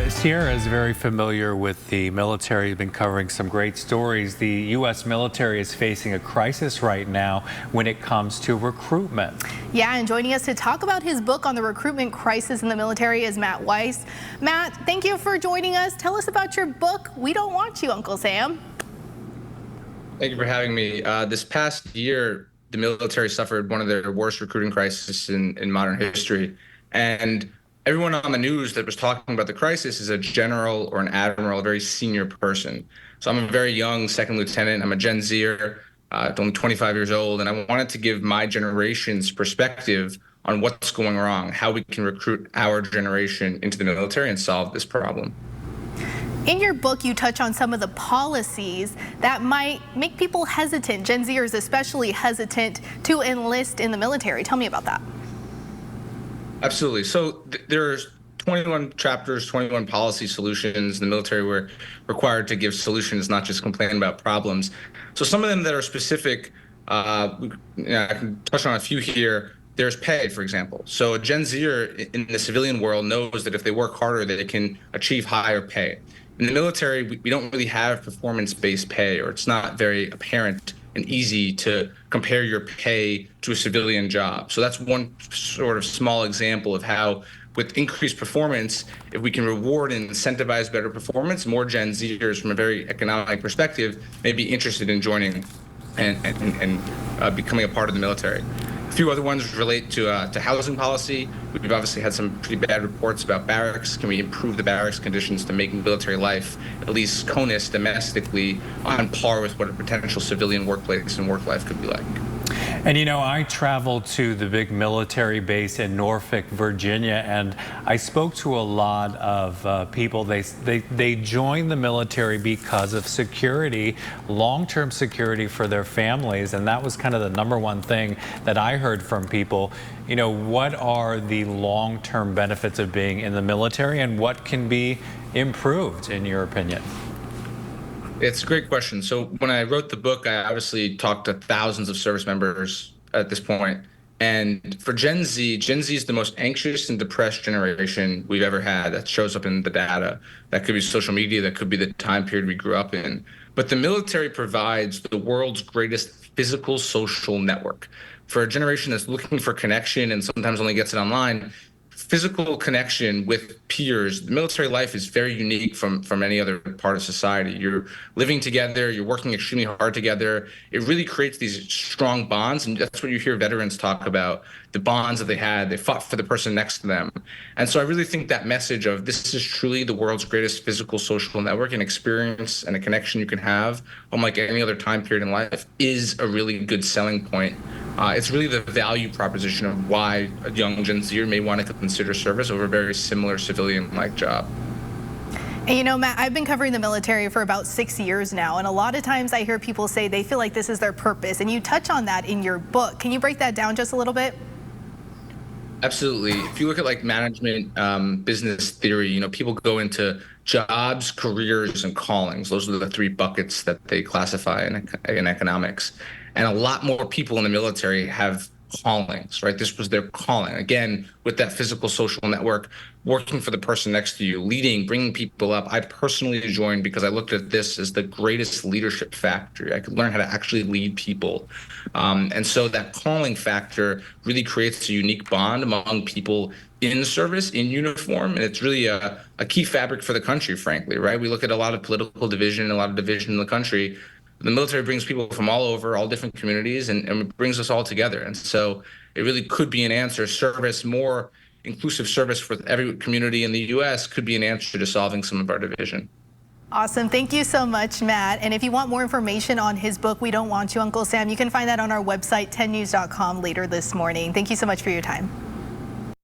Sierra is very familiar with the military. Has been covering some great stories. The U.S. military is facing a crisis right now when it comes to recruitment. Yeah, and joining us to talk about his book on the recruitment crisis in the military is Matt Weiss. Matt, thank you for joining us. Tell us about your book, We Don't Want You, Uncle Sam. Thank you for having me. This past year, the military suffered one of their worst recruiting crises in modern history. And everyone on the news that was talking about the crisis is a general or an admiral, a very senior person. So I'm a very young second lieutenant. I'm a Gen Zer, only 25 years old. And I wanted to give my generation's perspective on what's going wrong, how we can recruit our generation into the military and solve this problem. In your book, you touch on some of the policies that might make people hesitant, Gen Zers especially hesitant, to enlist in the military. Tell me about that. Absolutely. So there's 21 chapters, 21 policy solutions. The military were required to give solutions, not just complain about problems. So some of them that are specific, I can touch on a few here. There's pay, for example. So a Gen Zer in the civilian world knows that if they work harder, they can achieve higher pay. In the military, we don't really have performance-based pay, or it's not very apparent and easy to compare your pay to a civilian job. So that's one sort of small example of how, with increased performance, if we can reward and incentivize better performance, more Gen Zers from a very economic perspective may be interested in joining and becoming a part of the military. A few other ones relate to housing policy. We've obviously had some pretty bad reports about barracks. Can we improve the barracks conditions to make military life, at least CONUS domestically, on par with what a potential civilian workplace and work life could be like? And you know, I traveled to the big military base in Norfolk, Virginia, and I spoke to a lot of people. They joined the military because of security, long-term security for their families, and that was kind of the number one thing that I heard from people. You know, what are the long-term benefits of being in the military, and what can be improved, in your opinion? It's a great question. So when I wrote the book, I obviously talked to thousands of service members at this point. And for Gen Z is the most anxious and depressed generation we've ever had. That shows up in the data. That could be social media. That could be the time period we grew up in. But the military provides the world's greatest physical social network. For a generation that's looking for connection and sometimes only gets it online, physical connection with peers, the military life is very unique from any other part of society. You're living together, you're working extremely hard together. It really creates these strong bonds, and that's what you hear veterans talk about, the bonds that they had. They fought for the person next to them. And so I really think that message of this is truly the world's greatest physical social network and experience and a connection you can have, unlike any other time period in life, is a really good selling point. It's really the value proposition of why a young Gen Zer may want to consider service over a very similar civilian-like job. And you know, Matt, I've been covering the military for about 6 years now, and a lot of times I hear people say they feel like this is their purpose, and you touch on that in your book. Can you break that down just a little bit? Absolutely. If you look at like management, business theory, you know, people go into jobs, careers, and callings. Those are the three buckets that they classify in economics. And a lot more people in the military have callings, right? This was their calling. Again, with that physical social network, working for the person next to you, leading, bringing people up. I personally joined because I looked at this as the greatest leadership factor. I could learn how to actually lead people. And so that calling factor really creates a unique bond among people in service, in uniform, and it's really a key fabric for the country, frankly, right? We look at a lot of political division, a lot of division in the country. The military brings people from all over, all different communities, and it brings us all together. And so it really could be an answer. Service, more inclusive service for every community in the U.S. could be an answer to solving some of our division. Awesome. Thank you so much, Matt. And if you want more information on his book, We Don't Want You, Uncle Sam, you can find that on our website, 10news.com, later this morning. Thank you so much for your time.